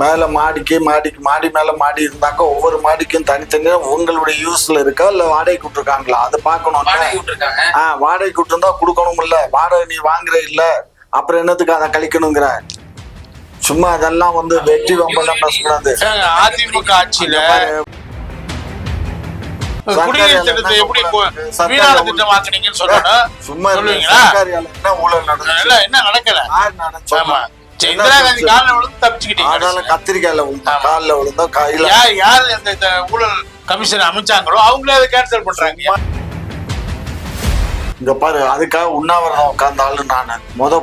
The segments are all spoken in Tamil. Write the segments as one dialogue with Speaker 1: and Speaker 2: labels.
Speaker 1: மேல மாடி மேல மாடி இருந்தாக்க ஒவ்வொரு மாடிக்கும் தனித்தனியா உங்களுடைய யூஸ்ல இருக்கா இல்ல வாடகைக்கு விட்டுருக்காங்களா அது பாக்கணும். வாடகைக்கு விட்டுருந்தா கொடுக்கணும் இல்ல, வாடகை நீ வாங்குற இல்ல அப்புறம் என்னத்துக்கு அதை கழிக்கணுங்கிற. சும்மா அதெல்லாம் வெற்றி வம்பெல்லாம் பேசக்கூடாது.
Speaker 2: அதிமுக ஆட்சியில குடிநீர் திட்டத்தை எப்படி வீணான திட்டம் ஆக்குனீங்கன்னு சொல்லணும்.
Speaker 1: சும்மா
Speaker 2: சொல்லுவீங்களா?
Speaker 1: என்ன ஊழல் நடந்தது,
Speaker 2: என்ன நடக்கல? இந்திரா காந்தி காலில் விழுந்து தப்பிச்சுக்கிட்டீங்க.
Speaker 1: அதனால கத்திரிக்காயில காலில் விழுந்தா கையில
Speaker 2: யார் அந்த ஊழல் கமிஷன் அமைச்சாங்களோ அவங்களே அதை கேன்சல் பண்றாங்க.
Speaker 1: இங்க பாரு, அதுக்காக உண்ணாவிரதம் உட்கார்ந்த ஆளு நானு.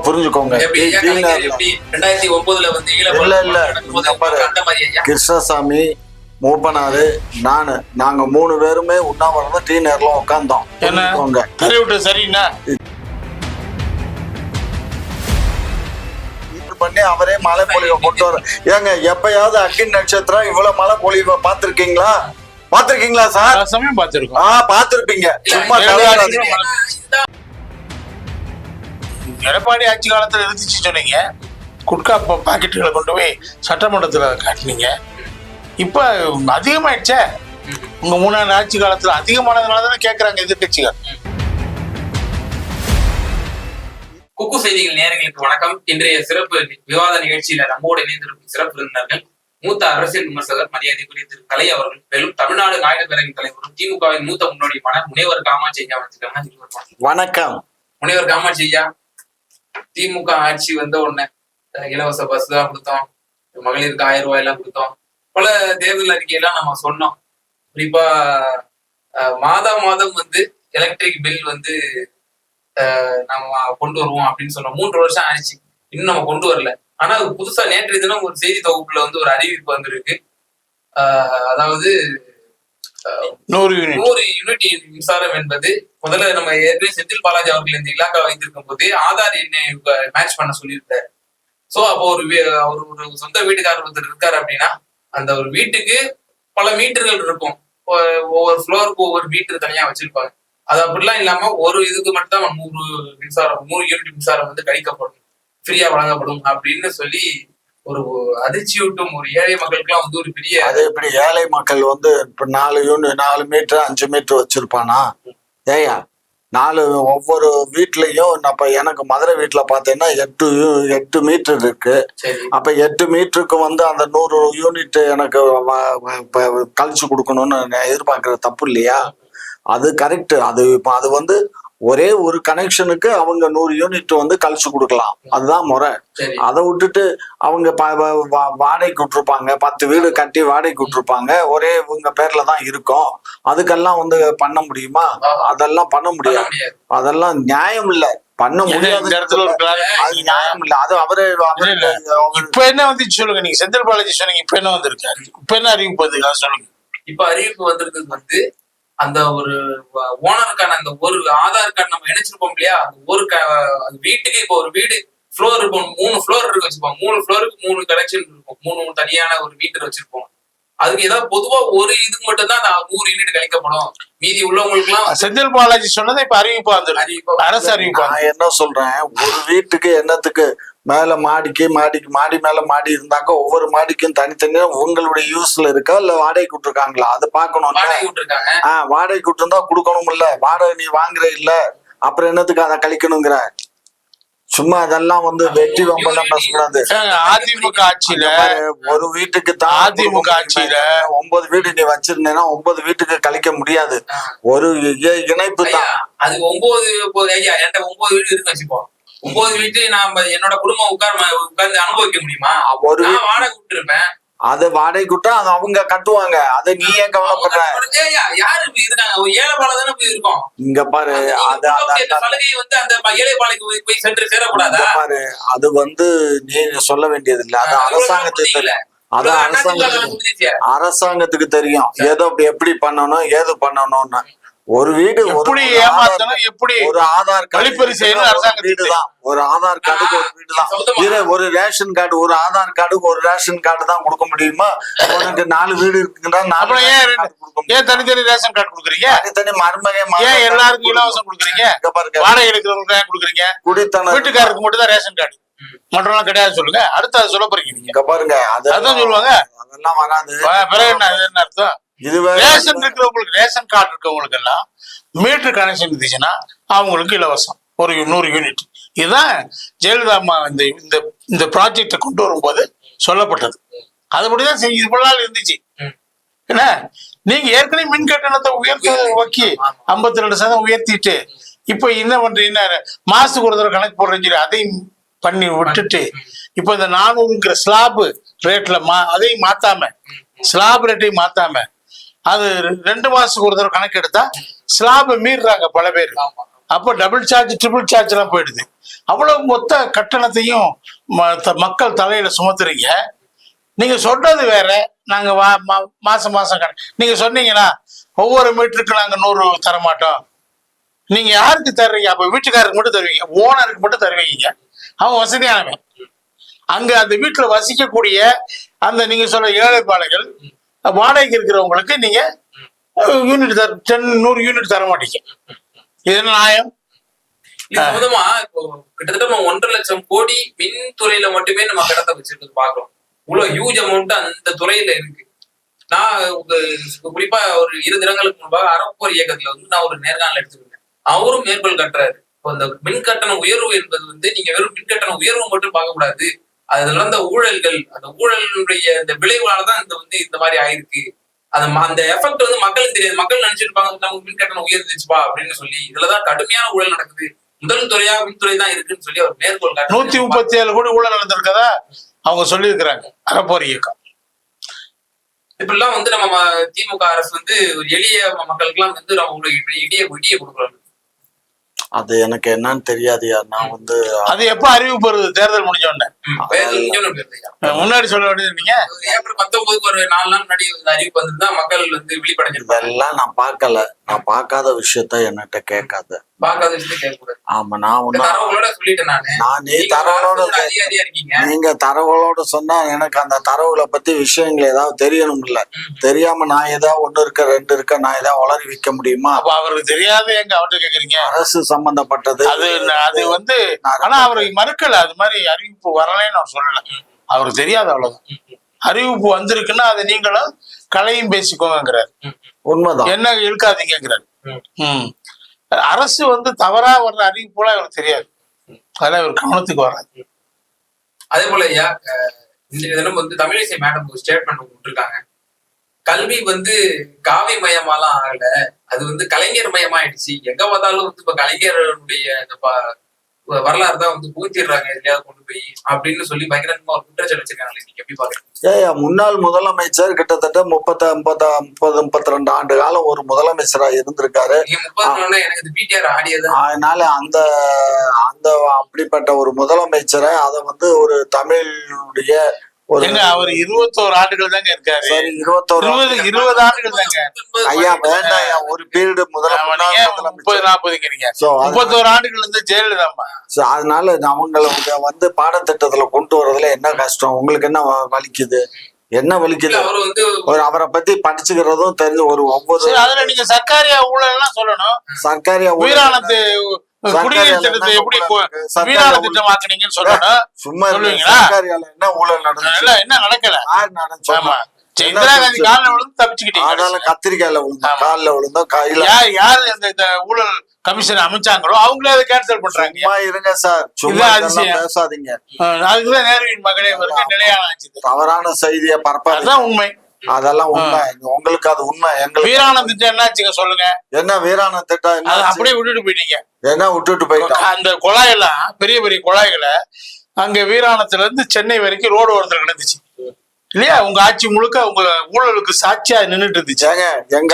Speaker 1: புரிஞ்சுக்கோங்க.
Speaker 3: 2009
Speaker 1: இல்ல பாரு, கிருஷ்ணசாமி, மூப்பனாரு, நானு, நாங்க 3 பேருமே உண்ணாவிரதம் டீ நேர்ல உட்கார்ந்தோம்.
Speaker 2: சரிண்ணா
Speaker 1: பண்ணி அவரே மழை பொழிவை கொண்டு வர. ஏங்க எப்பயாவது அக்கின் நட்சத்திரம் இவ்வளவு மழை பொழிவை பாத்திருக்கீங்களா சார்?
Speaker 2: சமயம் பாத்திருக்கோம்.
Speaker 1: பாத்திருப்பீங்க. சும்மா
Speaker 2: எடப்பாடி ஆட்சி காலத்துல இருந்துச்சு சொன்னீங்க. குட்கா பாக்கெட்டுகளை கொண்டு போய் சட்டமன்றத்துல காட்டினீங்க. இப்ப அதிகமாயிடுச்சே. உங்க 3 ஆட்சி காலத்துல அதிகமானதுனாலதானே கேக்குறாங்க எதிர்கட்சிகள்.
Speaker 3: குக்கு செய்திகள் நேயர்களுக்கு வணக்கம். இன்றைய சிறப்பு விவாத நிகழ்ச்சியில நம்மோடு இணைந்திருக்கும் சிறப்பு விருந்தினர்கள் மூத்த அரசியல் விமர்சகர் மரியாதைக்குரிய திரு கலை அவர்கள், மேலும் தமிழ்நாடு காகித பேரவையின் தலைவரும் திமுகவின் மூத்த முன்னோடியுமான முனைவர் காமாட்சி ஐயா வச்சிருக்காங்க.
Speaker 1: வணக்கம்.
Speaker 3: முனைவர் காமாட்சி ஐயா, திமுக ஆட்சி வந்த உடனே இலவச பஸ் தான் கொடுத்தோம், மகளிருக்கு 1000 ரூபாய் எல்லாம் கொடுத்தோம், பல தேர்தல் அறிக்கையெல்லாம் நம்ம சொன்னோம். குறிப்பா மாதம் எலக்ட்ரிக் பில் நம்ம கொண்டு வருவோம் அப்படின்னு சொன்னோம். 3 வருஷம் ஆயிடுச்சு, இன்னும் நம்ம கொண்டு வரல. ஆனா புதுசா நேற்றைய தினம் ஒரு செய்தி தொகுப்புல ஒரு அறிவிப்பு வந்திருக்கு. அதாவது 100 யூனிட் மின்சாரம் என்பது முதல்ல நம்ம ஏற்கனவே செந்தில் பாலாஜி அவர்கள் இந்த இலாக்கா வைத்திருக்கும் போது ஆதார் எண்ணை மேட்ச் பண்ண சொல்லியிருந்தாரு. சோ அப்போ ஒரு சொந்த வீட்டுக்காரர் ஒருத்தர் இருக்காரு அப்படின்னா அந்த ஒரு வீட்டுக்கு பல மீட்டர்கள் இருக்கும். ஒவ்வொரு ஃப்ளோருக்கு ஒவ்வொரு மீட்டர் தனியா வச்சிருப்பாங்க. அது அப்படிலாம் இல்லாம ஒரு இதுக்கு மட்டும் தான் 100 யூனிட் மின்சாரம் கழிக்கப்படும், ஃப்ரீயா வழங்கப்படும் அப்படின்னு சொல்லி ஒரு அதிர்ச்சியூட்டும் ஒரு ஏழை மக்களுக்கு எல்லாம் ஒரு பெரிய.
Speaker 1: அது எப்படி ஏழை மக்கள் இப்ப 4 மீட்டர் 5 மீட்டர் வச்சிருப்பானா? ஏயா 4 ஒவ்வொரு வீட்லயும் இப்ப எனக்கு மதுரை வீட்டுல பாத்தீங்கன்னா 8 மீட்டர் இருக்கு. அப்ப 8 மீட்டருக்கு அந்த 100 யூனிட் எனக்கு கழிச்சு கொடுக்கணும்னு எதிர்பார்க்கற தப்பு இல்லையா? அது கரெக்ட். அது ஒரே ஒரு கனெக்ஷனுக்கு அவங்க 100 யூனிட் கழிச்சு கொடுக்கலாம், அதுதான் முறை. அதை விட்டுட்டு அவங்க வாடகைக்கு விட்டுருப்பாங்க, 10 வீடு கட்டி வாடகைக்கு விட்டுருப்பாங்க, ஒரே இவங்க பேர்ல தான் இருக்கும். அதுக்கெல்லாம் பண்ண முடியுமா? அதெல்லாம் பண்ண முடியாது. அதெல்லாம் நியாயம் இல்ல, பண்ண முடியாது. அது நியாயம் இல்ல. அது அவரே
Speaker 2: இப்ப என்ன சொல்லுங்க. நீங்க செந்தில் பாலாஜி சொன்னீங்க, இப்ப என்ன வந்திருக்காரு? இப்ப என்ன அறிவிப்பு சொல்லுங்க.
Speaker 3: இப்ப அறிவிப்பு வந்திருக்கு அந்த ஒரு ஓனருக்கான அந்த ஒரு ஆதார் கார்டு நம்ம இணைச்சிருப்போம் இல்லையா, அந்த ஒரு வீட்டுக்கு இப்போ ஒரு வீடு ஃப்ளோர் இருக்கும், 3 ஃப்ளோர் இருக்கு வச்சுப்போம். 3 ஃப்ளோருக்கு 3 கனெக்ஷன் இருக்கும், 3 தனியான ஒரு மீட்டர் வச்சிருப்போம். அதுக்கு ஏதாவது பொதுவா ஒரு இதுக்கு மட்டும் தான் 100 யூனிட் கழிக்கப்படும். மீதி உள்ளவங்களுக்கு எல்லாம்
Speaker 2: செந்தில் பாலாஜி சொன்னதை இப்ப அறிவிப்பு அரசு அறிவிப்பு.
Speaker 1: நான் என்ன சொல்றேன், ஒரு வீட்டுக்கு என்னத்துக்கு மேல மாடி மேல மாடி இருந்தாக்க ஒவ்வொரு மாடிக்கும் தனித்தனியா உங்களுடைய யூஸ்ல இருக்கா இல்ல வாடகைக்கு விட்டுருக்காங்களா அது பாக்கணும். வாடகைக்கு விட்டுருந்தா கொடுக்கணும் இல்ல, வாடகை நீ வாங்குற இல்ல அப்புறம் என்னத்துக்கு அதை கழிக்கணுங்கிற. சும்மா அதெல்லாம் வெற்றி வம்பெல்லாம் பேசக்கூடாது.
Speaker 2: அதிமுக ஆட்சியில
Speaker 1: ஒரு வீட்டுக்கு தான்
Speaker 2: அதிமுக ஆட்சியில
Speaker 1: 9 வீடு நீ வச்சிருந்தேன்னா 9 வீட்டுக்கு கழிக்க முடியாது. ஒரு இணைப்பு தான்
Speaker 3: அது. 9 வீடு இருக்கு வச்சுப்போம். 9 வீட்டு நான் என்னோட குடும்பம் உட்கார்ந்து அனுபவிக்க முடியுமா?
Speaker 1: ஒரு
Speaker 3: வாடகை விட்டுருப்பேன்,
Speaker 1: அது வாடகை விட்டா அது அவங்க கட்டுவாங்க. அதை நீ ஏன் கவலைப்படுற?
Speaker 3: யாரு இருக்காங்க? ஏழைப்பாளை தானே போய் இருக்கோம்.
Speaker 1: இங்க பாரு,
Speaker 3: அது சலுகை அந்த ஏழைப்பாளைக்கு போய் சென்று சேரக்கூடாதா?
Speaker 1: பாரு, அது நீ சொல்ல வேண்டியது இல்ல, அது அரசாங்கத்துக்கு தெரியும். அது அரசாங்கத்துக்கு தெரியும் ஏதோ எப்படி பண்ணணும் ஏது பண்ணணும்னு. ஒரு வீடு ஒரு ஆதார் கார்டு வீடுதான், ஒரு ஆதார் கார்டுக்கு ஒரு வீடுதான், ஒரு ரேஷன் கார்டு ஒரு ஆதார் கார்டுக்கு ஒரு ரேஷன் கார்டு தான் கொடுக்க முடியுமா? உனக்கு 4 வீடு இருக்குன்னா
Speaker 2: ஏன் தனித்தனி ரேஷன் கார்டு கொடுக்குறீங்க?
Speaker 1: தனித்தனி மருமகை
Speaker 2: எல்லாருக்கும் இலவசம் கொடுக்குறீங்க, வாடகை எடுக்கிறவங்களுக்கு கொடுக்குறீங்க,
Speaker 1: குடித்தன
Speaker 2: வீட்டுக்காரருக்கு மட்டும் தான் ரேஷன் கார்டு. மற்றவங்க கிடையாது சொல்லுங்க. அடுத்து அதை சொல்ல போறீங்க நீங்க.
Speaker 1: இங்க பாருங்க
Speaker 2: அதான் சொல்லுவாங்க.
Speaker 1: அதெல்லாம் வராது.
Speaker 2: பிறகு என்ன அர்த்தம்?
Speaker 1: இது
Speaker 2: ரேஷன் இருக்கிறவங்களுக்கு, ரேஷன் கார்டு இருக்கவங்களுக்கு எல்லாம் மீட்டர் கனெக்ஷன் இருந்துச்சுன்னா அவங்களுக்கு இலவசம் ஒரு 100 யூனிட். இதுதான் ஜெயலலிதா அம்மா இந்த ப்ராஜெக்டை கொண்டு வரும்போது சொல்லப்பட்டது. அதுபடிதான் இது பல நாள் இருந்துச்சு. என்ன நீங்க ஏற்கனவே மின் கட்டணத்தை உயர்த்த வைக்கி 52% உயர்த்திட்டு இப்ப என்ன பண்றீங்க, மாசத்துக்கு ஒரு தடவை கணக்கு போடுறீங்க, அதையும் பண்ணி விட்டுட்டு இப்ப இந்த 400ங்கிற ஸ்லாப் ரேட்ல அதையும் மாத்தாம, ஸ்லாப் ரேட்டையும் மாத்தாம, அது 2 மாசத்துக்கு ஒரு தடவை கணக்கு எடுத்தா ஸ்லாபை மீறுறாங்க பல பேர். அப்போ டபுள் சார்ஜ் ட்ரிபிள் சார்ஜ் எல்லாம் போயிடுது. அவ்வளவு மொத்த கட்டணத்தையும் மக்கள் தலையில சுமத்துறீங்க. நீங்க சொல்றது வேற, நாங்க மாசம் நீங்க சொன்னீங்கன்னா ஒவ்வொரு மீட்டருக்கு நாங்க 100 தர மாட்டோம். நீங்க யாருக்கு தர்றீங்க? அப்ப வீட்டுக்காரருக்கு மட்டும் தருவீங்க, ஓனருக்கு மட்டும் தருவீங்க. அவன் வசதியானவன். அங்க அந்த வீட்டுல வசிக்கக்கூடிய அந்த நீங்க சொல்ற ஏழைப்பாளைகள், வாடகைக்கு இருக்கிறவங்களுக்கு நீங்க யூனிட் 100 யூனிட் தர மாட்டீங்க. இது என்ன நியாயம்?
Speaker 3: மொத்தமா இப்போ கிட்டத்தட்ட 1.5 லட்சம் கோடி மின்துறையில மட்டுமே நம்ம கடத்த வச்சிருக்கிறது பாக்குறோம். இவ்வளவு ஹியூஜ் அமௌண்ட் அந்த துறையில இருக்கு. நான் குறிப்பா ஒரு 2 தினங்களுக்கு முன்பாக அறப்போர் இயக்கத்துல நான் ஒரு நேர்காணல் எடுத்துருந்தேன். அவரும் மேற்கோள் கட்டுறாரு, இந்த மின் கட்டண உயர்வு என்பது நீங்க வெறும் மின் கட்டண உயர்வு மட்டும் பார்க்க கூடாது, அதுல நடந்த ஊழல்கள், அந்த ஊழலுடைய இந்த விளைவுகளாலதான் இந்த மாதிரி ஆயிருக்கு. அந்த எஃபெக்ட் மக்களுக்கு தெரியாது. மக்கள் நினைச்சிருப்பாங்க நமக்கு மின் கட்டணம் உயர்ந்துச்சுப்பா அப்படின்னு சொல்லி. இதுலதான் கடுமையான ஊழல் நடக்குது, முதல் துறையா மின்துறை தான் இருக்குன்னு சொல்லி அவர் மேற்கோள்
Speaker 2: 137 கோடி ஊழல் நடந்திருக்கதா அவங்க சொல்லி இருக்கிறாங்க அறப்போர் இயக்கம்.
Speaker 3: இப்பெல்லாம் நம்ம திமுக அரசு ஒரு எளிய மக்களுக்கு எல்லாம் நம்ம இடிய கொடுக்குறாங்க.
Speaker 1: அது எனக்கு என்னன்னு தெரியாதுயா. நான்
Speaker 2: அது எப்ப அறிவிப்பு வருது? தேர்தல் முடிஞ்ச உடனே. முன்னாடி சொல்ல வேண்டியது நீங்க
Speaker 3: ஏப்ரல் 19 ஒரு 4 நாள் முன்னாடி அறிவிப்பு வந்துதான் மக்கள் விழிப்படைஞ்சிருப்பாங்க.
Speaker 1: இதெல்லாம் நான் பார்க்கல. நான் பார்க்காத விஷயத்த என்கிட்ட கேட்காத.
Speaker 3: பார்க்காத விஷயத்த கேட்கக்கூடாது.
Speaker 1: ஆமா, நான்
Speaker 3: தரவுகளோட சொல்லிட்டேன்.
Speaker 1: நீ தரவுகளோட
Speaker 3: அதிகாரியா இருக்கீங்க.
Speaker 1: நீங்க தரவுகளோட சொன்னா எனக்கு அந்த தரவுகளை பத்தி விஷயங்கள் ஏதாவது தெரியணும் இல்ல. தெரியாம நான் ஏதாவது 1 இருக்க 2 இருக்க நான் ஏதாவது வளரி வைக்க முடியுமா?
Speaker 2: அப்ப அவருக்கு தெரியாத எங்க அவர்கிட்ட கேக்குறீங்க?
Speaker 1: அரசு சம்பந்தப்பட்டது
Speaker 2: அது ஆனா அவருக்கு மறுக்கல. அது மாதிரி அறிவிப்பு வரலன்னு நான் சொல்லல. அவருக்கு தெரியாது, அவ்வளவுதான். அறிவிப்பு வந்திருக்குன்னா அதை நீங்களும் கலையும் பேசிக்கோங்கிறாரு.
Speaker 1: உண்மைதான். என்ன
Speaker 2: இழுக்காதீங்கிறாரு. அரசு தவறா வர்ற அறிவிப்புலாம் இவருக்கு தெரியாது. அதெல்லாம் இவர் கவனத்துக்கு வராது.
Speaker 3: அதே போல ஐயா, இன்றைய தினம் தமிழிசை மேடம் ஒரு ஸ்டேட்மெண்ட் விட்டுருக்காங்க. கல்வி காவி மயமாலாம் ஆகல, அது கலைஞர் மயமாயிடுச்சு. எங்க பார்த்தாலும் இப்ப கலைஞருடைய வரலாறு தான் பூத்திடுறாங்க எதுலையாவது கொண்டு போய் அப்படின்னு சொல்லி பகிரங்கமா ஒரு குற்றச்சாட்டு வச்சிருக்காங்க. நீங்க எப்படி பாக்குறீங்க?
Speaker 1: முன்னாள் முதலமைச்சர் கிட்டத்தட்ட 32 ஆண்டு காலம் ஒரு முதலமைச்சரா இருந்திருக்காரு.
Speaker 3: எனக்கு பிடிஆர் ஆடியது.
Speaker 1: அதனால அந்த அப்படிப்பட்ட ஒரு முதலமைச்சரை அதை ஒரு தமிழுடைய
Speaker 2: அவர் 21 ஆண்டுகள் தாங்க இருக்காரு. 20 ஆண்டுகள் தாங்க.
Speaker 1: ஐயா வேண்டாம், ஒரு பீரியடு
Speaker 2: 31 ஆண்டுகள் ஜெயலலிதா.
Speaker 1: அதனால அவங்கள பாடத்திட்டத்துல கொண்டு வரதுல என்ன கஷ்டம்? உங்களுக்கு என்ன வலிக்குது? என்ன வலிக்குது? அவரை பத்தி படிச்சுக்கிறதும் தெரிஞ்சு ஒவ்வொரு
Speaker 2: அதுல நீங்க சர்க்காரியா ஊழல் எல்லாம் சொல்லணும்.
Speaker 1: சர்க்காரியா
Speaker 2: உயிரானது குடிநீர் திட்டத்தை எப்படி வீணான திட்டமாக்குனீங்கன்னு சொல்லணும்.
Speaker 1: சும்மா என்ன ஊழல் நடந்தது?
Speaker 2: என்ன நடக்கல? இந்திரா காந்தி காலில் விழுந்து தப்பிச்சுக்கிட்டீங்க.
Speaker 1: அதனால கத்திரிக்காயில விழுந்தோம், காலில் விழுந்தோம், கையில.
Speaker 2: யாரு இந்த ஊழல் கமிஷன் அமைச்சாங்களோ அவங்களே அதை கேன்சல் பண்றாங்க.
Speaker 1: இருங்க சார், சும்மா பேசாதீங்க.
Speaker 2: அதுக்குதான் நேருவின் மகளே வருக நிலையான ஆச்சு.
Speaker 1: தவறான செய்தியை பரப்பாதான்
Speaker 2: உண்மை.
Speaker 1: அதெல்லாம் உண்மை. உங்களுக்கு அது உண்மை.
Speaker 2: வீராணம் திட்டம் என்னாச்சுங்க சொல்லுங்க.
Speaker 1: என்ன வீராண திட்டம்?
Speaker 2: அப்படியே விட்டுட்டு போயிட்டீங்க.
Speaker 1: என்ன விட்டுட்டு போயிட்டோம்?
Speaker 2: அந்த குழாயெல்லாம் பெரிய பெரிய குழாய்களை அங்க வீராணத்துல இருந்து சென்னை வரைக்கும் ரோடு ஓரத்துல கிடந்துச்சு இல்லையா? உங்க ஆட்சி முழுக்க உங்க ஊழலுக்கு சாட்சியா நின்றுட்டு இருந்துச்சு.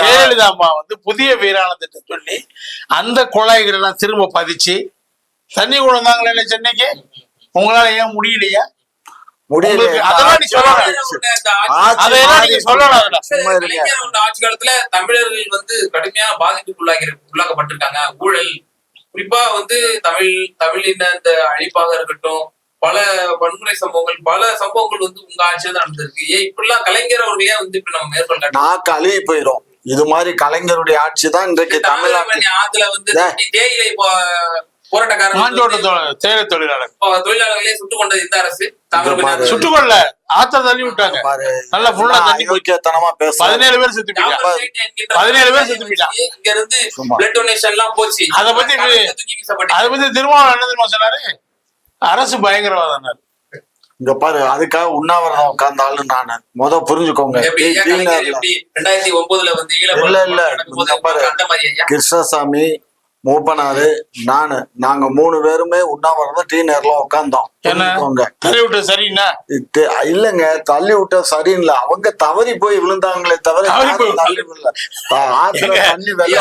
Speaker 2: ஜெயலலிதா அம்மா புதிய வீராண திட்டம் சொல்லி அந்த குழாய்கள் எல்லாம் திரும்ப பதிச்சு தண்ணி கொண்டாங்களே சென்னைக்கு. உங்களால ஏன் முடியலையா?
Speaker 3: ஆட்சி காலத்துல தமிழர்கள் கடுமையான பாதிப்புக்கு உள்ளாக்கப்பட்டிருக்காங்க. ஊழல் குறிப்பா தமிழின இந்த அழிப்பாக இருக்கட்டும், பல வன்முறை சம்பவங்கள், பல சம்பவங்கள் உங்க ஆட்சியில தான் நடந்திருக்கு. ஏன் இப்படிலாம் கலைஞர் அவர்களே இப்ப நம்ம மேற்கொள்ள
Speaker 1: நாக்கு அழுகி போயிடும். இது மாதிரி கலைஞருடைய ஆட்சி தான் இன்றைக்கு தமிழ்நாடு
Speaker 3: ஆத்துல தேயிலை போராட்டக்காரர்கள்
Speaker 2: தேயிலை தொழிலாளர்
Speaker 3: தொழிலாளர்களே சுட்டுக் கொண்டது இந்த அரசு. தாமிரபரணி
Speaker 2: சுட்டுக்கொள்ள ஆத்த தள்ளி விட்டாங்க. நல்லா ஃபுல்லா தண்ணி
Speaker 1: ஐக்கியத்தனமா பேச
Speaker 2: 17 பேர் செத்து போயிட்டாங்க. 17 பேர் செத்து போயிட்டாங்க.
Speaker 3: இங்க இருந்து பிளட் டொனேஷன் எல்லாம் போச்சு.
Speaker 2: அதை பத்தி திருமாவளவன் என்ன தெரியுமா சொன்னாரு? அரசு பயங்கரவாதம்.
Speaker 1: இங்க பாரு, அதுக்காக உண்ணாவிரதம் உட்கார்ந்தாலும் நானு புரிஞ்சுக்கோங்க.
Speaker 3: 2009 வந்து
Speaker 1: இல்ல கிருஷ்ணசாமி, மூப்பனாரு, நாங்க 3 பேருமே உண்ணாவிரதம் டீ நேர்ல உட்கார்ந்தோம்.
Speaker 2: தள்ளி விட்டு சரின்னா
Speaker 1: இல்லங்க, தள்ளி விட்ட சரியில்லை. அவங்க தவறி போய் விழுந்தாங்களே தவிர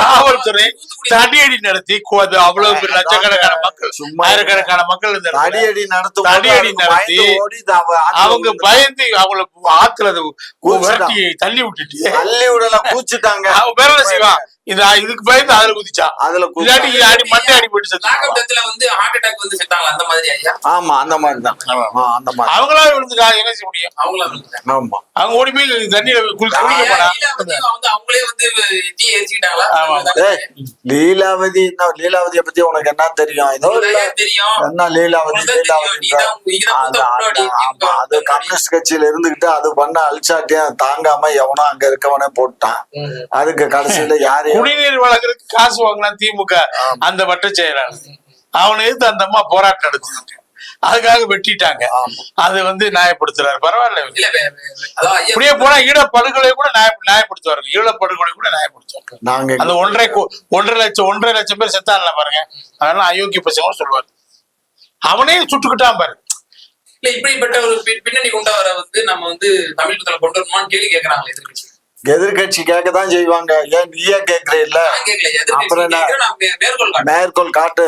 Speaker 2: காவல்துறை தடியடி நடத்தி அவ்வளவு லட்சக்கணக்கான மக்கள், ஆயிரக்கணக்கான மக்கள்
Speaker 1: தடியடி நடத்தி
Speaker 2: அவங்க பயந்து அவங்கள ஆத்துல தள்ளி விடல கூச்சிட்டாங்க. அவங்க பேர செய்வான் இதுக்கு பயந்து அதுல குதிச்சா மண்டை அடிபட்டு
Speaker 3: வந்து ஹார்ட் அட்டாக் வந்து செத்தாங்க. அந்த மாதிரி ஐயா?
Speaker 1: ஆமா, அந்த மாதிரிதான்.
Speaker 2: அவங்களா விழுந்துட்டாங்க. என்ன செய்ய முடியும்?
Speaker 1: ஆமா,
Speaker 2: அவங்க ஓடி போய் தண்ணியில
Speaker 3: அவங்களே வந்து தீ எரிச்சுக்கிட்டாங்களா?
Speaker 1: லீலாவதியை பத்தி உனக்கு என்ன தெரியும்? என்ன லீலாவதி அது கம்யூனிஸ்ட் கட்சியில இருந்துகிட்டு அது பண்ண அழிச்சாட்டியும் தாங்காம எவனோ அங்க இருக்கவனே போட்டான். அதுக்கு கடைசியில யாரு
Speaker 2: குடிநீர் வழங்குறதுக்கு காசு வாங்கினா திமுக அந்த வட்ட செயலாளர் அவனை எதிர்த்து அந்த அம்மா போராட்டம் நடத்துனாங்க. அதுக்காக வெட்டிட்டாங்க. அது வந்து நியாயப்படுத்துறாரு. பரவாயில்ல. இப்படியே போனா ஈழப்படுகொலை கூட நியாயப்படுத்துவாருங்க. ஈழப்படுகொலை கூட நியாயப்படுத்துவாங்க. அந்த 1.5 லட்சம் பேர் செத்தான்ல பாருங்க. அதெல்லாம் அயோக்கிய பசங்க சொல்லுவாரு. அவனே சுட்டுக்கிட்டான் பாரு.
Speaker 3: இல்ல இப்படிப்பட்ட ஒரு பின்னணி கொண்டவரை வந்து நம்ம வந்து தமிழகத்துல கொண்டு வரணுமான்னு கேள்வி கேட்கறாங்க எதிர்கட்சி.
Speaker 1: எதிர்கட்சி கேட்கதான் செய்வாங்க. ஏன் நீயே கேக்குற? இல்ல அப்புறம் மேற்கோள் காட்டு.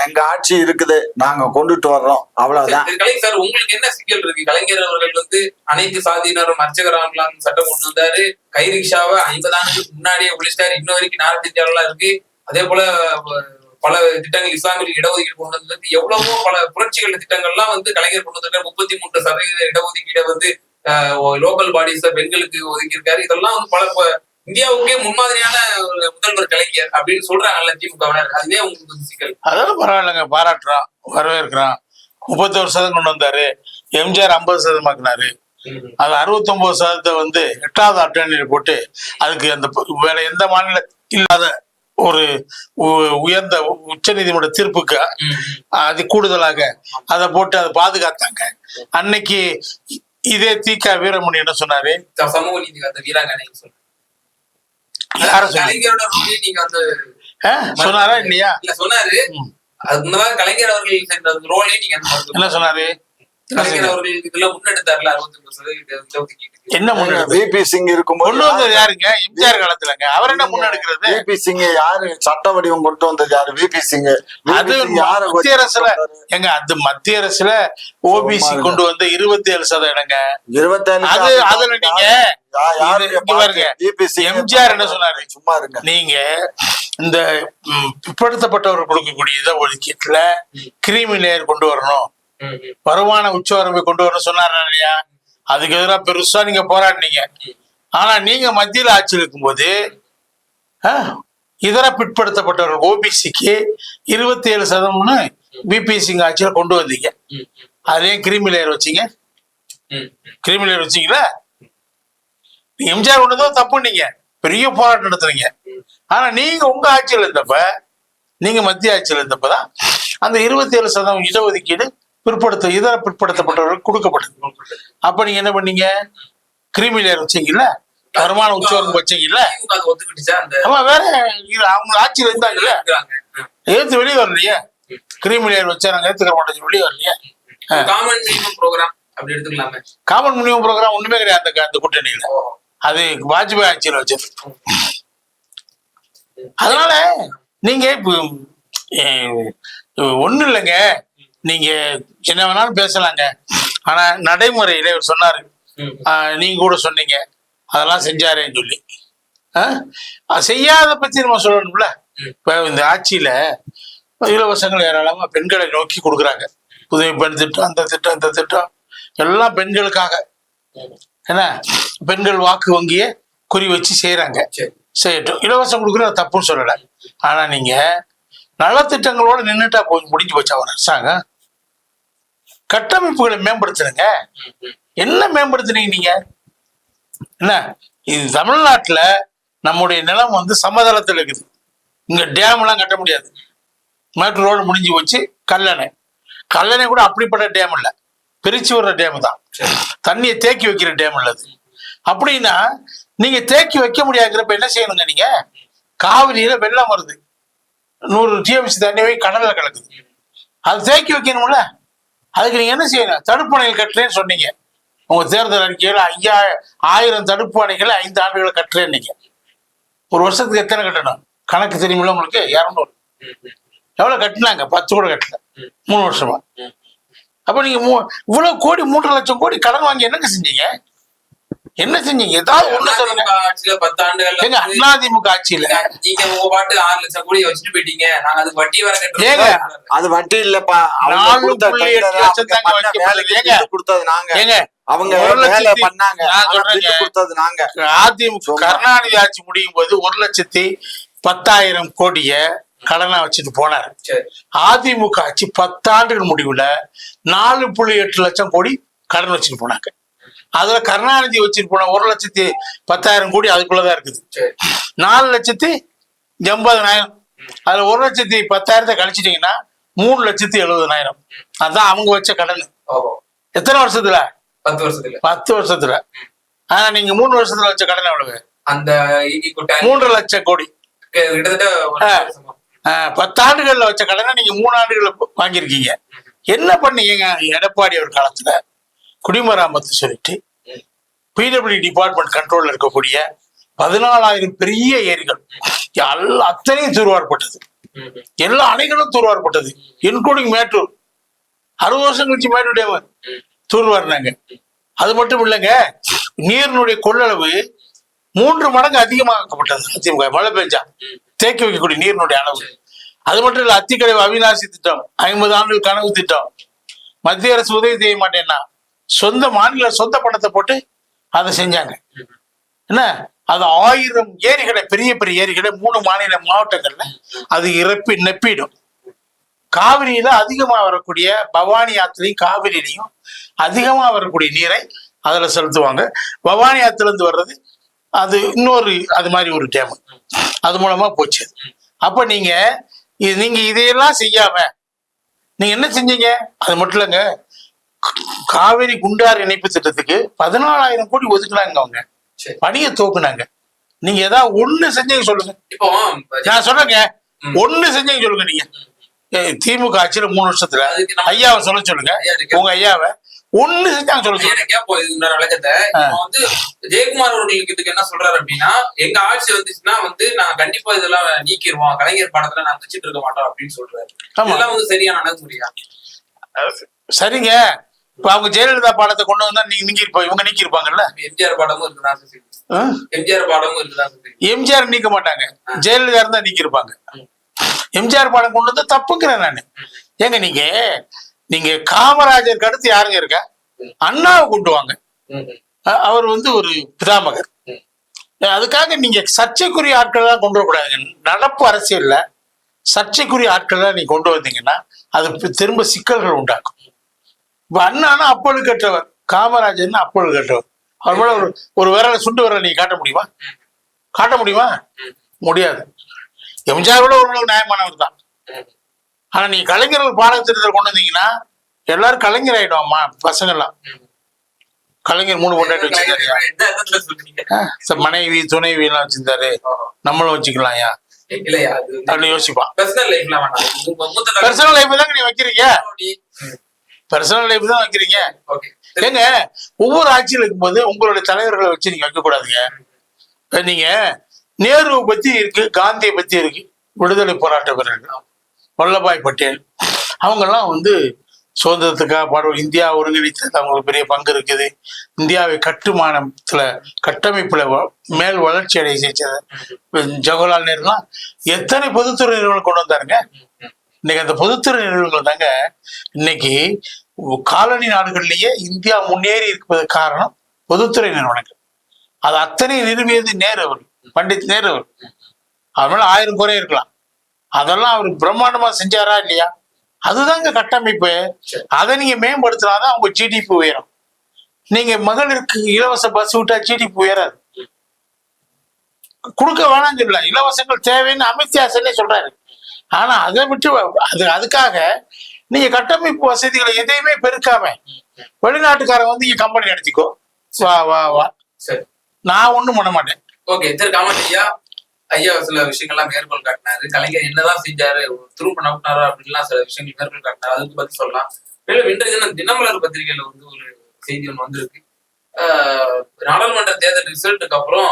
Speaker 1: எங்க ஆட்சி இருக்குது, நாங்க கொண்டுட்டு வர்றோம், அவ்வளவுதான்.
Speaker 3: சார், உங்களுக்கு என்ன சிக்கல் இருக்கு? கலைஞர் அவர்கள் வந்து அனைத்து சாதியினரும் அர்ச்சகராகலாம் சட்டம் கொண்டு வந்தாரு. கை ரிக்ஷாவை 50 ஆண்டுகளுக்கு முன்னாடியே ஒழிச்சிட்டாரு. இன்ன வரைக்கும் நார்த் இருக்கு. அதே போல பல திட்டங்கள், இஸ்லாமிய இடஒதுக்கீடு கொண்டு வந்தது, எவ்வளவோ பல புரட்சிகள் திட்டங்கள்லாம் வந்து கலைஞர் கொண்டு வந்திருக்காரு. 33% இடஒதுக்கீடை வந்து லோக்கல் பாடிஸ்ல பெண்களுக்கு ஒதுக்கியிருக்காரு. இதெல்லாம் வந்து பல இந்தியாவுக்கே முன்மாதிரியான முதல்வர் கலைஞர் அப்படின்னு சொல்றாங்கல்ல திமுகவினர். அதுவே உங்களுக்கு சிக்கல்?
Speaker 2: அதாவது பரவாயில்லைங்க, பாராட்டுறான், வரவேற்கிறான். 31% கொண்டு வந்தாரு. எம்ஜிஆர் 50% ஆக்குனாரு. அது 69% வந்து 8வது அட்டவணையில் போட்டு அதுக்கு அந்த வேற எந்த மாநில இல்லாத ஒரு உயர்ந்த உச்ச நீதிமன்ற தீர்ப்புக்கு அது கூடுதலாக அதை போட்டு அதை பாதுகாத்தாங்க. அன்னைக்கு இதே தீகா வீரமணி என்ன சொன்னாரு?
Speaker 3: சமூக நீதி வீராங்கனை
Speaker 2: சொன்னாரா இல்லையா?
Speaker 3: இல்ல சொன்னாரு. அதுக்கு முன்னதாக கலைஞர் அவர்கள் ரோலே நீங்க
Speaker 2: என்ன சொன்னாரு?
Speaker 3: கலைஞர் அவர்கள் இதெல்லாம் முன்னெடுத்தாருல 65%
Speaker 2: என்ன முன்னெடுப்பு?
Speaker 1: விபி சிங் இருக்கும்
Speaker 2: கொண்டு வந்தது யாருங்க? எம்ஜிஆர் காலத்துலங்க. அவர் என்ன முன்னெடுக்கிறது?
Speaker 1: விபி சிங் யாரு சட்ட வடிவம் கொண்டு வந்தது? யாரு விபி சிங்?
Speaker 2: அது மத்திய அரசுல எங்க, அது மத்திய அரசுல ஓபிசி கொண்டு வந்த 27% 27. அது அதுல நீங்க பாருங்க, எம்ஜிஆர் என்ன சொன்னாரு?
Speaker 1: சும்மா இருங்க.
Speaker 2: நீங்க இந்த பிற்படுத்தப்பட்டவர் கொடுக்கக்கூடிய இதை ஒதுக்கீட்டுல கிரீமி லேயர் கொண்டு வரணும், வருமான உச்சவரம்பை கொண்டு வரணும் சொன்னாரா இல்லையா? அதுக்கு எதிராக பெருசா நீங்க போராடினீங்க. ஆனா நீங்க மத்தியில் ஆட்சியில் இருக்கும்போது இதர பிற்படுத்தப்பட்டவர்கள் ஓபிசிக்கு 27% பிபிசிங்க ஆட்சியில கொண்டு வந்தீங்க. அதையும் கிரீமி லேயர் வச்சீங்க. கிரீமி லேயர் வச்சீங்களா? எம்ஜிஆர் கொண்டு தான் தப்பு. நீங்க பெரிய போராட்டம் நடத்துறீங்க. ஆனா நீங்க உங்க ஆட்சியில் இருந்தப்ப, நீங்க மத்திய ஆட்சியில் இருந்தப்பதான் அந்த 27% இடஒதுக்கீடு இதர பிற்படுத்தப்பட்டவர்களுக்கு கொடுக்கப்பட்டது. அப்ப நீங்க என்ன பண்ணீங்க? கிரீமி லேயர் வச்சீங்கல்ல, வருமான உச்சவரம்பு வச்சீங்கல்ல. ஆமா, வேற அவங்க ஆட்சியில் இருந்தாங்கல்ல, ஏத்து வெளியே வரலையே. கிரீமி லேயர் வச்சா நாங்க ஏத்துக்கிற மாட்டோம், வெளியே வரலையே.
Speaker 3: காமன் மினிமம் ப்ரோக்ராம் அப்படி எடுத்துக்கலாமே.
Speaker 2: காமன் மினிமம் ப்ரோக்ராம் ஒண்ணுமே கிடையாது அந்த கூட்டணியில. அது வாஜ்பாய் ஆட்சியில் வச்சது. அதனால நீங்க ஒண்ணு இல்லைங்க, நீங்க என்ன வேணாலும் பேசலாங்க. ஆனா நடைமுறையில இவர் சொன்னாரு, நீங்க கூட சொன்னீங்க அதெல்லாம் செஞ்சாரேன்னு சொல்லி. செய்யாத பத்தி நம்ம சொல்லணும்ல. இப்ப இந்த ஆட்சியில இலவசங்கள் ஏராளமா பெண்களை நோக்கி கொடுக்குறாங்க. புதுமை பெண் திட்டம், அந்த திட்டம், இந்த திட்டம் எல்லாம் பெண்களுக்காக. என்ன, பெண்கள் வாக்கு வங்கிய குறி வச்சு செய்யறாங்க. செய்யட்டும், இலவசம் கொடுக்குற தப்புன்னு சொல்லல. ஆனா நீங்க நலத்திட்டங்களோட நின்றுட்டா போய் முடிஞ்சு போச்சு அவர் அரசாங்கம். கட்டமைப்புகளை மேம்படுத்துறங்க. என்ன மேம்படுத்துனீங்க நீங்க? என்ன இது தமிழ்நாட்டுல நம்முடைய நிலம் வந்து சமதளத்தில் இருக்குது. இங்க டேம் எல்லாம் கட்ட முடியாது. மேட்டூர் ரோடு முடிஞ்சு போச்சு. கல்லணை கூட அப்படிப்பட்ட டேம் இல்லை, பிரிச்சு வர்ற டேம் தான், தண்ணியை தேக்கி வைக்கிற டேம் இல்லது. அப்படின்னா நீங்க தேக்கி வைக்க முடியாதுங்கிறப்ப என்ன செய்யணுங்க? நீங்க காவிரியில வெள்ளம் வருது, 100 TMC தண்ணி போய் கடல்ல கலக்குது, அது தேக்கி வைக்கணும்ல. அதுக்கு நீங்க என்ன செய்யணும்? தடுப்பணைகள் கட்டுறேன்னு சொன்னீங்க. உங்க தேர்தல் அறிக்கையில 5000 தடுப்பு அணைகளை 5 ஆண்டுகளை கட்டுறேன். நீங்க ஒரு வருஷத்துக்கு எத்தனை கட்டணும் கணக்கு தெரியுமில்ல உங்களுக்கு? 200. எவ்வளவு கட்டினாங்க? 10 கூட கட்டல 3 வருஷமா. அப்ப நீங்க இவ்வளவு கோடி 3 லட்சம் கோடி கடன் வாங்கி என்னங்க செஞ்சீங்க? என்ன செஞ்சீங்க? ஏதாவது ஒண்ணு சொல்லுங்க.
Speaker 3: ஆட்சியில 10 ஆண்டுகள்
Speaker 2: எங்க அதிமுக ஆட்சியில
Speaker 3: நீங்க உங்க பாட்டு 6 லட்சம் கோடி வச்சுட்டு போயிட்டீங்க. நாங்க அதுக்கு வட்டி வர
Speaker 2: ஏங்க
Speaker 1: அது வட்டி இல்லப்பா.
Speaker 2: 4.8 லட்சம் தாங்க வைக்கப்படுது.
Speaker 1: கொடுத்தது நாங்க.
Speaker 2: ஏங்க
Speaker 1: அவங்க வேலை பண்ணாங்க, கொடுத்தது நாங்க.
Speaker 2: அதிமுக கருணாநிதி ஆட்சி முடியும் போது 1,10,000 கோடிய கடனா வச்சுட்டு போனாரு. அதிமுக ஆட்சி 10 ஆண்டுகள் முடிவுல 4.8 லட்சம் கோடி கடன் வச்சுட்டு போனாங்க. அதுல கருணாநிதி வச்சுட்டு போன 1,10,000 கோடி அதுக்குள்ளதான் இருக்குது. 4,80,000. அதுல 1,10,000 கழிச்சிட்டீங்கன்னா 3,70,000. அதான் அவங்க வச்ச கடன். எத்தனை வருஷத்துல? 10 வருஷத்துல. ஆனா நீங்க 3 வருஷத்துல வச்ச கடன் எவ்வளவு?
Speaker 3: அந்த
Speaker 2: 3 லட்சம் கோடி. 10 ஆண்டுகள்ல வச்ச கடனை நீங்க 3 ஆண்டுகள்ல வாங்கியிருக்கீங்க. என்ன பண்ணீங்க எடப்பாடி ஒரு காலத்துல? குடிமராமத்து சொல்லிட்டு பிடபிள்யூ டிபார்ட்மெண்ட் கண்ட்ரோல்ல இருக்கக்கூடிய 14,000 பெரிய ஏரிகள் அத்தனையும் தூர்வாரப்பட்டது. எல்லா அணைகளும் தூர்வாரப்பட்டது, இன்க்ளூடிங் மேட்டூர். 60 வருஷம் கழிச்சு மேட்டூர் டேம் தூர்வாரினாங்க. அது மட்டும் இல்லைங்க, நீரினுடைய கொள்ளளவு 3 மடங்கு அதிகமாக்கப்பட்டது. அதிமுக மழை பெஞ்சா தேக்கி வைக்கக்கூடிய நீரினுடைய அளவு. அது மட்டும் இல்ல, அத்திக்கடவு அவிநாசி திட்டம், 50 ஆண்டுகள் கனவு திட்டம். மத்திய அரசு உதவி செய்ய மாட்டேன்னா சொந்த மாநில சொந்த பணத்தை போட்டு அதை செஞ்சாங்க. என்ன அது 1000 ஏரிகளை, பெரிய பெரிய ஏரிகளை 3 மாநில மாவட்டங்கள்ல அது நெப்பிடும். காவிரியில அதிகமா வரக்கூடிய பவானி ஆற்றுலையும் காவிரியிலையும் அதிகமா வரக்கூடிய நீரை அதுல செலுத்துவாங்க. பவானி ஆற்றுல இருந்து வர்றது அது இன்னொரு அது மாதிரி ஒரு டேம், அது மூலமா போச்சு. அப்ப நீங்க இதையெல்லாம் செய்யாம நீங்க என்ன செஞ்சீங்க? அது மட்டும் இல்லைங்க, காவிரி குண்டாறு இணைப்பு திட்டத்துக்கு 14,000 கோடி ஒதுக்குனாங்க. அவங்க பணியை தோக்குனாங்க. நீங்க ஏதாவது ஒண்ணு செஞ்சீங்க சொல்லுங்க.
Speaker 3: இப்போ
Speaker 2: நான் சொல்றேங்க, ஒண்ணு செஞ்சீங்க சொல்லுங்க. நீங்க திமுக ஆட்சியில 3 வருஷத்துல ஐயாவை சொல்லுங்க. உங்க ஐயாவை ஒண்ணு செஞ்சாங்க சொல்லுங்க.
Speaker 3: வந்து ஜெயக்குமார் அவர்களுக்கு இதுக்கு என்ன சொல்றாரு அப்படின்னா, எங்க ஆட்சி வந்துச்சுன்னா நாங்க கண்டிப்பா இதெல்லாம் நீக்கிடுவோம், கலைஞர் பாடத்துல நாங்க வச்சுட்டு இருக்க மாட்டோம் அப்படின்னு சொல்றாரு. இதெல்லாம் சரியான அணுகுமுறையா?
Speaker 2: சரிங்க, இப்ப அவங்க ஜெயலலிதா பாடத்தை கொண்டு வந்தா இவங்க நீக்கி இருப்பாங்கல்ல.
Speaker 3: எம்ஜிஆர் பாடமும் இருக்குதான், எம்ஜிஆர் பாடமும் இருக்குதான்.
Speaker 2: எம்ஜிஆர் நீக்க மாட்டாங்க, ஜெயலலிதா இருந்தா நீக்கி இருப்பாங்க. எம்ஜிஆர் பாடம் கொண்டு வந்து தப்புங்கிறேன் நானு. ஏங்க நீங்க காமராஜருக்கு அடுத்து யாருங்க இருக்கா? அண்ணாவை கொண்டு வாங்க. அவர் ஒரு பிதாமகர். அதுக்காக நீங்க சர்ச்சைக்குரிய ஆட்கள் தான் கொண்டு வரக்கூடாதுங்க. நடப்பு அரசியல்ல சர்ச்சைக்குரிய ஆட்கள் தான் நீங்க கொண்டு வந்தீங்கன்னா அது திரும்ப சிக்கல்கள் உண்டாக்கும். இப்ப அண்ணானா அப்பொழுது கற்றவர், காமராஜர்னா அப்பொழுது கற்றவர். அவர் மேல ஒரு விரலை சுண்டு விரலை நீங்க காட்ட முடியுமா? முடியாது. எம்ஜிஆரோட ஓரளவு நியாயமானவர் தான். ஆனா நீங்க கலைஞர்கள் பாடத்திட்டத்தில் கொண்டு வந்தீங்கன்னா எல்லாரும் கலைஞர் ஆயிடுவாமா. பசங்கள்லாம் கலைஞர் 3 பொண்டாட்டி வச்சிருந்தாரு, மனைவி துணைவி எல்லாம் வச்சிருந்தாரு, நம்மளும் வச்சுக்கலாம்யா அப்படின்னு யோசிப்பான். பர்சனல் லைஃப் தாங்க நீ வைக்கிறீங்க, பர்சனல் லைஃப் தான் வைக்கிறீங்க. ஏங்க ஒவ்வொரு ஆட்சியில் இருக்கும்போது உங்களுடைய தலைவர்களை வச்சு நீங்க வைக்க கூடாதுங்க. நீங்க நேருவை பத்தி இருக்கு, காந்தியை பத்தி இருக்கு, விடுதலை போராட்ட வீரர்கள் வல்லபாய் பட்டேல் அவங்கெல்லாம் சுதந்திரத்துக்காக பாடுவோம். இந்தியா ஒருங்கிணைத்தது அவங்களுக்கு பெரிய பங்கு இருக்குது. இந்தியாவை கட்டமைப்புல மேல் வளர்ச்சி அடைய செஞ்சது ஜவஹர்லால் நேருலாம் எத்தனை பொதுத்துறை நிறுவனங்கள் கொண்டு வந்தாருங்க. இன்னைக்கு அந்த பொதுத்துறை நிறுவனங்கள் தாங்க இன்னைக்கு காலனி நாடுகள்லயே இந்தியா முன்னேறி இருப்பதற்கு காரணம் பொதுத்துறை நிறுவனங்கள். அது அத்தனை நிறுவியது நேரு அவர், பண்டித் நேரு அவர். அது மேல 1000 குறை இருக்கலாம். அதெல்லாம் அவர் பிரம்மாண்டமா செஞ்சாரா இல்லையா? அதுதாங்க கட்டமைப்பு. அதை நீங்க மேம்படுத்தினாதான் உங்க ஜிடிபி உயரும். நீங்க மகளிருக்கு இலவச பஸ் விட்டா ஜிடிபி உயராது. கொடுக்க வேணாம்னு சொல்லல, இலவசங்கள் தேவைன்னு அமித்ஷா சொல்றாரு. ஆனா அதை விட்டு அதுக்காக நீங்க கட்டமைப்பு வசதிகளை எதையுமே பெருக்காம வெளிநாட்டுக்காரங்க வந்து இங்க கம்பெனி நடத்திக்கோ, வா வா வா, நான் ஒண்ணும் பண்ண மாட்டேன்.
Speaker 3: ஓகே, திரு காமராஜ் ஐயா சில விஷயங்கள்லாம் மேற்கோள் காட்டினாரு. கலைஞர் என்னதான் செஞ்சாரு, திரும்ப நம்பினாரோ அப்படின்லாம் சில விஷயங்கள் மேற்கோள் காட்டினாரு. அதுக்கு பத்தி சொல்லலாம். மேலும் இன்றைய தினம் தினமலர் பத்திரிகையில வந்து ஒரு செய்தி ஒன்று வந்திருக்கு. நாடாளுமன்ற தேர்தல் ரிசல்ட்டுக்கு அப்புறம்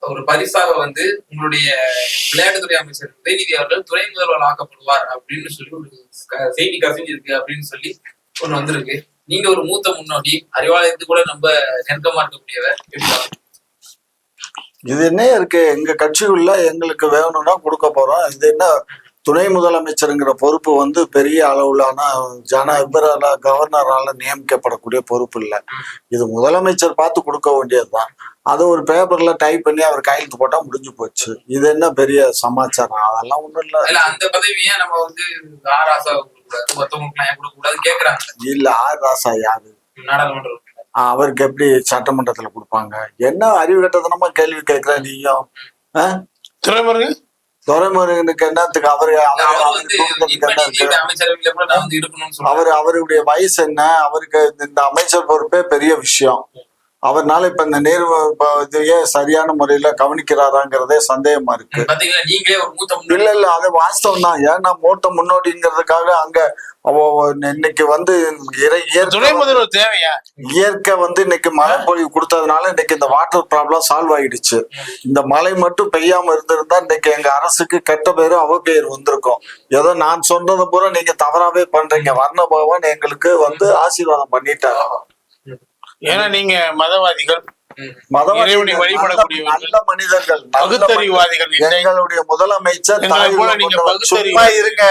Speaker 3: ஒரு பரிசாக வந்து உங்களுடைய விளையாட்டுத்துறை அமைச்சர் உதயநிதி அவர்கள் துணை முதல்வர் ஆக்கப்படுவார் அப்படின்னு சொல்லி ஒரு செய்தி கசிஞ்சிருக்கு அப்படின்னு சொல்லி ஒண்ணு வந்திருக்கு. நீங்க ஒரு மூத்த முன்னோடி, அறிவாலயத்துக்கு கூட ரொம்ப நெருக்கமா இருக்கக்கூடியவர்.
Speaker 1: இது என்ன இருக்கு, எங்க கட்சிக்குள்ள எங்களுக்கு வேணும்னா கொடுக்க போறோம். இது என்ன துணை முதலமைச்சருங்கிற பொறுப்பு வந்து பெரிய அளவுலான இவரால கவர்னரால நியமிக்கப்படக்கூடிய பொறுப்பு இல்லை. இது முதலமைச்சர் பார்த்து கொடுக்க வேண்டியதுதான். அது ஒரு பேப்பர்ல டைப் பண்ணி அவர் கையெழுத்து போட்டா முடிஞ்சு போச்சு. இது என்ன பெரிய சமாச்சாரம்? அதெல்லாம் ஒண்ணும் இல்ல.
Speaker 3: அந்த பதவியை நம்ம வந்து ஆராசா கொடுக்க கேக்குறாங்க.
Speaker 1: இல்ல, ஆர் ராசா யாரு?
Speaker 3: நாடாளுமன்றம்
Speaker 1: அவருக்கு எப்படி சட்டமன்றத்துல கொடுப்பாங்க? என்ன அறிவு கட்டத்தனமா கேள்வி கேட்கிற நீயும்? துரைமுருகனுக்கு என்னத்துக்கு? அவருடைய வயசு என்ன? அவருக்கு இந்த அமைச்சர் பொறுப்பே பெரிய விஷயம். அவர்னால இப்ப இந்த இதையே சரியான முறையில கவனிக்கிறாராங்கிறதே சந்தேகமா இருக்கு. இல்ல அது வாஸ்தவம் தான். ஏன்னா மூத்த முன்னோடிங்கிறதுக்காக அங்க இன்னைக்கு வந்து இயற்கை வந்து இன்னைக்கு மழை பொழிவு கொடுத்ததுனால இன்னைக்கு இந்த வாட்டர் ப்ராப்ளம் சால்வ் ஆயிடுச்சு. இந்த மழை மட்டும் பெய்யாம இருந்திருந்தா இன்னைக்கு எங்க அரசுக்கு கெட்ட பேரு அவப்பெயர் வந்திருக்கும். ஏதோ நான் சொன்னது பூரா நீங்க தவறாவே பண்றீங்க. வர்ண பகவான் எங்களுக்கு வந்து ஆசீர்வாதம் பண்ணிட்டாரு.
Speaker 2: ஏன்னா நீங்க மதவாதிகள்,
Speaker 1: நல்ல மனிதர்கள்,
Speaker 2: பகுத்தறிவாதிகள்.
Speaker 1: எங்களுடைய முதலமைச்சர் சும்மா இருங்க.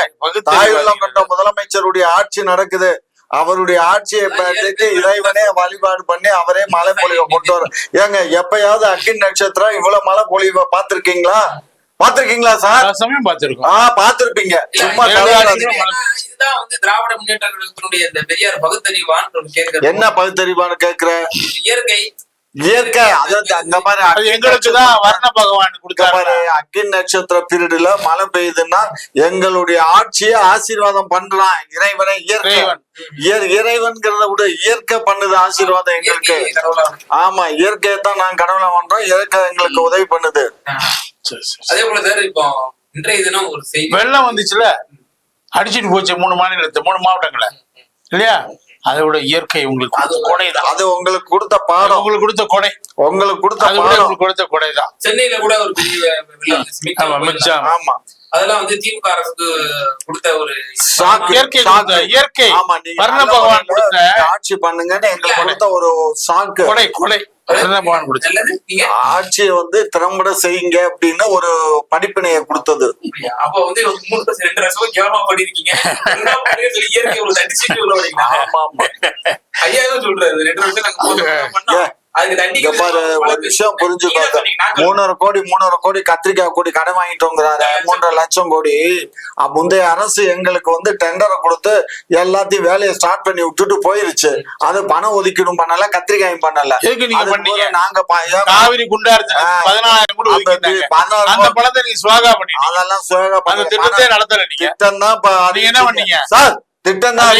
Speaker 1: தாயுள்ளம் கொண்ட முதலமைச்சருடைய ஆட்சி நடக்குது. அவருடைய ஆட்சியை பார்த்துட்டு இறைவனே வழிபாடு பண்ணி அவரே மழை பொழிவை கொண்டு வர. ஏங்க எப்பயாவது அக்னி நட்சத்திரம் இவ்வளவு மழை பொழிவை பார்த்திருக்கீங்களா? பாத்திருக்கீங்களா சார்? பாத்திருப்பீங்க. சும்மா
Speaker 3: இதுதான் வந்து திராவிட முன்னேற்ற கழகத்தினுடைய இந்த பெரியார் பகுத்தறிவான்னு
Speaker 1: என்ன பகுத்தறிவான்னு கேக்குற?
Speaker 3: இயற்கை
Speaker 1: அதாவது அந்த மாதிரி
Speaker 2: எங்களுக்குதான் வர்ண பகவான் கொடுத்தாரு.
Speaker 1: அக்னி நட்சத்திர பீரியட்ல மழை பெய்யுதுன்னா எங்களுடைய ஆட்சியை ஆசீர்வாதம் பண்றான் இறைவனை. இறைவன்கிறத விட இயற்கை பண்ணுது ஆசீர்வாதம் எங்களுக்கு. ஆமா, இயற்கையை தான் நான் கடவுளை பண்றோம். இயற்கை எங்களுக்கு உதவி பண்ணுது.
Speaker 3: அதே போல சார், இப்போ இன்றைய தினம் ஒரு செய்தி,
Speaker 2: வெள்ளம் வந்துச்சுல, அடிச்சுட்டு போச்சு 3 மாவட்டங்களை இல்லையா? அதை விட இயற்கை உங்களுக்கு அது கொடைதான்.
Speaker 1: அது உங்களுக்கு கொடுத்த பாடம்,
Speaker 2: உங்களுக்கு கொடுத்த கொடை,
Speaker 1: உங்களுக்கு கொடுத்த
Speaker 3: கொடைதான். சென்னையில கூட ஒரு பெரிய
Speaker 1: ஆமா,
Speaker 3: அதெல்லாம் வந்து திமுக அரசுக்கு கொடுத்த ஒரு
Speaker 2: இயற்கை வர்ண பகவான் கொடுத்த
Speaker 1: ஆட்சி பண்ணுங்கன்னு எங்களுக்கு கொடுத்த ஒரு சாக்கு
Speaker 2: கொடை.
Speaker 1: ஆட்சியை வந்து திறம்பட செய்யுங்க அப்படின்னு ஒரு படிப்பினைய கொடுத்தது.
Speaker 3: அப்ப வந்து 2 வருஷம் கேவலமா பண்ணிருக்கீங்க. ஐயா சொல்றாரு 2 வருஷம்
Speaker 1: ஒரு விஷயம் புரிஞ்சுக்கோங்க. 300 கோடி கத்திரிக்காய் கோடி கடன் வாங்கிட்டோங்கிறாரு. 3.5 லட்சம் கோடி. முந்தைய அரசு எங்களுக்கு வந்து டெண்டரை கொடுத்து எல்லாத்தையும் வேலையை ஸ்டார்ட் பண்ணி விட்டுட்டு போயிருச்சு. அது பணம் ஒதுக்கீடும் பண்ணல, கத்திரிக்காயும் பண்ணல.
Speaker 2: நாங்க காவிரி குண்டாறு 14,000 கோடி அதெல்லாம் சுவாகா பண்ணி திட்டம் தான் என்ன பண்ணீங்க சார்? திட்டம் தான்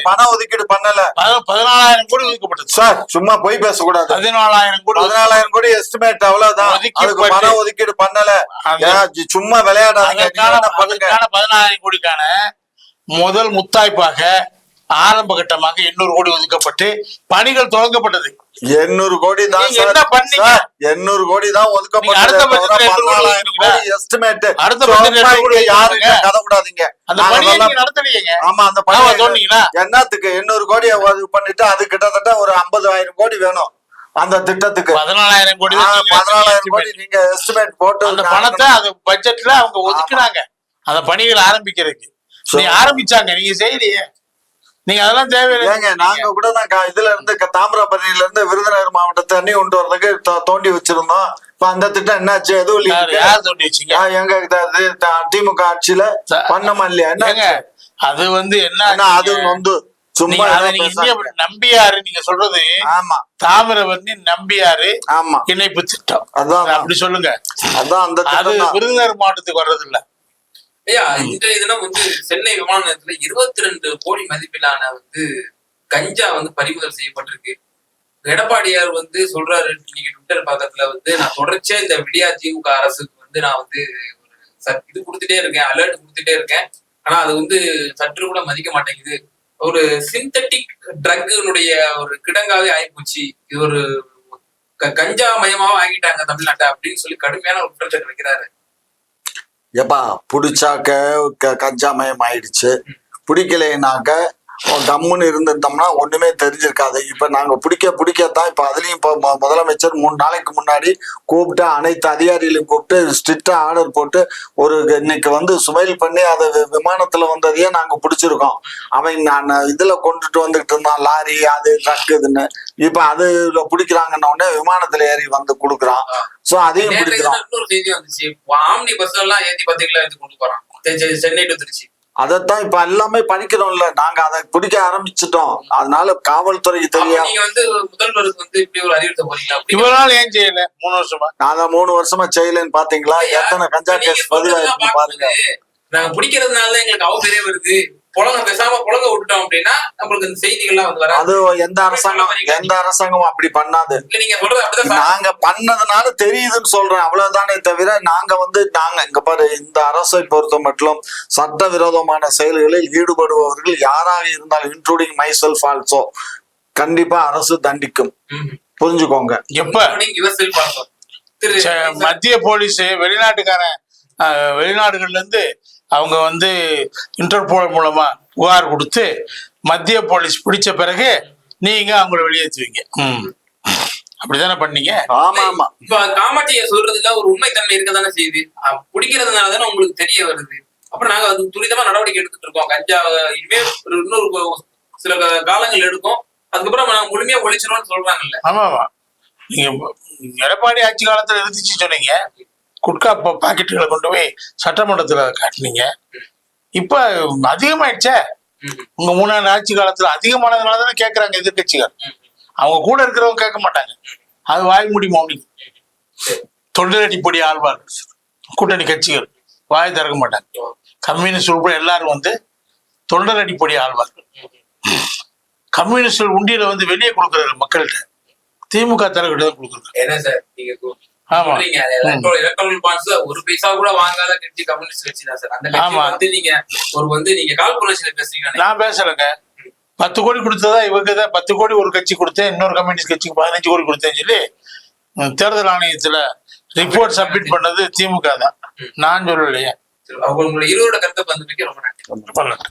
Speaker 2: பணம் ஒதுக்கீடு பண்ணல. 14,000 கோடி ஒதுக்கப்பட்டது சார். சும்மா போய் பேசக்கூடாது. 14,000 கோடி எஸ்டிமேட், அவ்வளவுதான். அதுக்கு பணம் ஒதுக்கீடு பண்ணல. சும்மா விளையாடாதீங்க. 14,000 கோடிக்கான முதல் முத்தாய்ப்பாக ஆரம்ப கட்டமாக 800 கோடி ஒதுக்கப்பட்டு பணிகள் தொடங்கப்பட்டது. 800 கோடி தான். என்ன பண்ணீங்க? 800 கோடி தான் ஒதுக்கப்பட்டது. ஆமா, அந்த என்னத்துக்கு 800 கோடி பண்ணிட்டு அது கிட்டத்தட்ட ஒரு 50,000 கோடி வேணும் அந்த திட்டத்துக்கு. 14,000 கோடி. 14,000 கோடி நீங்க எஸ்டிமேட் போட்டு அந்த பணத்தை அது பட்ஜெட்ல அவங்க ஒதுக்குனாங்க அந்த பணிகள் ஆரம்பிக்கிறதுக்கு. நீ ஆரம்பிச்சாங்க, நீங்க செய்யலையே. நீங்க அதெல்லாம் தேவையில்லை.
Speaker 1: ஏங்க நாங்க கூட தான் இதுல இருந்து தாமிரபரணியில இருந்து விருதுநகர் மாவட்டத்தை தண்ணி கொண்டு வர்றதுக்கு தோண்டி வச்சிருந்தோம். இப்ப அந்த திட்டம் என்னாச்சு? எதுவும் இல்லையா?
Speaker 2: யார் தோண்டி வச்சீங்க?
Speaker 1: எங்க திமுக ஆட்சியில பண்ணமா இல்லையா? என்ன
Speaker 2: அது என்ன
Speaker 1: அது வந்து சும்மா
Speaker 2: நம்பியாரு நீங்க சொல்றது?
Speaker 1: ஆமா,
Speaker 2: தாமிரபரணி நம்பியாரு
Speaker 1: ஆமா
Speaker 2: இணைப்பு திட்டம்.
Speaker 1: அதான்
Speaker 2: அப்படி சொல்லுங்க.
Speaker 1: அதான் அந்த
Speaker 2: அது விருதுநகர் மாவட்டத்துக்கு வர்றது இல்ல.
Speaker 3: ஐயா, இன்றைய தினம் சென்னை விமான நிலையத்துல 22 கோடி மதிப்பிலான கஞ்சா பறிமுதல் செய்யப்பட்டிருக்கு. எடப்பாடியார் சொல்றாரு இன்னைக்கு ட்விட்டர் பக்கத்துல நான் தொடர்ச்சியா இந்த விடியா திமுக அரசுக்கு நான் இது கொடுத்துட்டே இருக்கேன், அலர்ட் கொடுத்துட்டே இருக்கேன். ஆனா அது சற்று கூட மதிக்க மாட்டேங்குது. ஒரு சிந்தட்டிக் ட்ரக்னுடைய ஒரு கிடங்காவே ஆயிப்போச்சு. இது ஒரு கஞ்சா மயமாவும் ஆகிட்டாங்க தமிழ்நாட்டை அப்படின்னு சொல்லி கடுமையான ஒரு குற்றச்சாட்டு வைக்கிறாரு.
Speaker 1: எப்பா பிடிச்சாக்க கஞ்சாமயம் ஆயிடுச்சு, பிடிக்கலைனாக்க கம்முன்னு இருந்திருந்தோம்னா ஒண்ணுமே தெரிஞ்சிருக்காது. இப்ப நாங்க பிடிக்கத்தான் இப்ப அதுலயும் இப்ப முதலமைச்சர் 3 நாளைக்கு முன்னாடி கூப்பிட்டு அனைத்து அதிகாரிகளையும் கூப்பிட்டு ஸ்ட்ரிக்டா ஆர்டர் போட்டு இன்னைக்கு சுமைல் பண்ணி அதை விமானத்துல வந்ததையே நாங்க பிடிச்சிருக்கோம். அவன் நான் இதுல கொண்டுட்டு வந்துகிட்டு இருந்தான், லாரி அது ட்ரக் இதுன்னு. இப்ப அதுல பிடிக்கிறாங்கன்ன உடனே விமானத்துல ஏறி கொடுக்குறான். சோ அதையும் பிடிக்கிறான்.
Speaker 3: இன்னொரு செய்தி வந்துச்சு, ஆம்னி பஸ் எல்லாம் ஏத்தி 10 கிலோ எடுத்து கொண்டு போறான் சென்னை டு திருச்சி.
Speaker 1: அதைத்தான் இப்ப எல்லாமே படிக்கிறோம்ல, நாங்க அதை பிடிக்க ஆரம்பிச்சிட்டோம். அதனால காவல்துறைக்கு தெரியும்.
Speaker 3: நீங்க முதல்வருக்கு இப்படி ஒரு அறிவுறுத்த போறீங்களா?
Speaker 2: இவ்வளவு நாள் ஏன் செய்யல? 3 வருஷமா
Speaker 1: நான் 3 வருஷமா செய்யலன்னு பாத்தீங்களா? எத்தனை கஞ்சா கேஸ் பதிவாயிருக்கு பாருங்க.
Speaker 3: நாங்க பிடிக்கிறதுனாலதான் எங்களுக்கு அவசரே வருது. பேசாம புலங்க விட்டுட்டோம் அப்படின்னா நம்மளுக்கு இந்த செய்திகள்லாம் வராது.
Speaker 1: அது எந்த அரசாங்கமும் அப்படி பண்ணாது.
Speaker 3: நீங்க சொல்றது அப்படிதான்.
Speaker 1: நாங்க பண்ணதுனால தெரியுதுன்னு சொல்றேன், அவ்வளவுதானே தவிர நாங்க இங்க பாரு, இந்த அரசை பொறுத்த மட்டும் சட்டவிரோதமான செயல்களில் ஈடுபடுபவர்கள் யாராக இருந்தாலும் இன்க்ளூடிங் மை செல்ஃப் ஆல்சோ கண்டிப்பா அரசு தண்டிக்கும். புரிஞ்சுக்கோங்க.
Speaker 2: எப்ப மத்திய போலீஸ் வெளிநாடுகள்ல இருந்து அவங்க இன்டர்போல் மூலமா புகார் கொடுத்து மத்திய போலீஸ் பிடிச்ச பிறகு நீங்க அவங்கள வெளியேற்றுவீங்க. அப்படித்தானே பண்ணீங்க?
Speaker 1: ஆமா ஆமா.
Speaker 3: இப்ப காமாட்சியை சொல்றதுல ஒரு உண்மைத்தன்மை இருக்கதானே செய்யுது. பிடிக்கிறதுனாலதானே உங்களுக்கு தெரிய வருது. அப்புறம் நாங்க துரிதமா நடவடிக்கை எடுத்துட்டு இருக்கோம். கஞ்சா இனிமே இன்னொரு சில காலங்கள் எடுக்கும், அதுக்கப்புறம் நாங்க முழுமையா ஒழிச்சிருவோம்னு சொல்றாங்கல்ல.
Speaker 2: ஆமா ஆமா. நீங்க எடப்பாடி ஆட்சி காலத்துல இருந்துச்சு சொன்னீங்க, குட்கா பாக்கெட்டுகளை கொண்டு போய் சட்டமன்றத்துல காட்டினீங்க. இப்ப அதிகமாயிடுச்சே. உங்க 3 ஆண்டு ஆட்சி காலத்துல அதிகமானதுனாலதானே கேட்கறாங்க எதிர்கட்சிகள். அவங்க கூட இருக்கிறவங்க கேட்க மாட்டாங்க. அது வாய் மூடி மௌனி. தொண்டரடி பொடி ஆழ்வார் கூட்டணி கட்சிகள் வாய் திறக்க மாட்டாங்க. கம்யூனிஸ்ட் உட்பட எல்லாரும் தொண்டரடி பொடி ஆழ்வார். கம்யூனிஸ்ட் உண்டியில வெளியே கொடுக்குறாரு மக்கள்கிட்ட. திமுக தலைவர்கிட்ட தான் கொடுக்குறாங்க.
Speaker 3: என்ன சார் நீங்க எலக்ட்ரல் பாண்ட்ஸ் ஒரு பைசா கூட வாங்காத கட்சி கம்யூனிஸ்ட் கட்சி தான் சார். அந்த கட்சி நீங்க கால்குலேஷன் பேசுறீங்க. நான்
Speaker 2: பேசலங்க. 10 கோடி கொடுத்ததா இவங்க தான் 10 கோடி ஒரு கட்சி கொடுத்தேன், இன்னொரு கம்யூனிஸ்ட் கட்சிக்கு 15 கோடி கொடுத்தேன்னு சொல்லி தேர்தல் ஆணையத்துல ரிப்போர்ட் சப்மிட் பண்ணது திமுக தான். நான் சொல்லலையே.
Speaker 3: உங்களோட இருவரோட கருத்தை ரொம்ப நன்றி.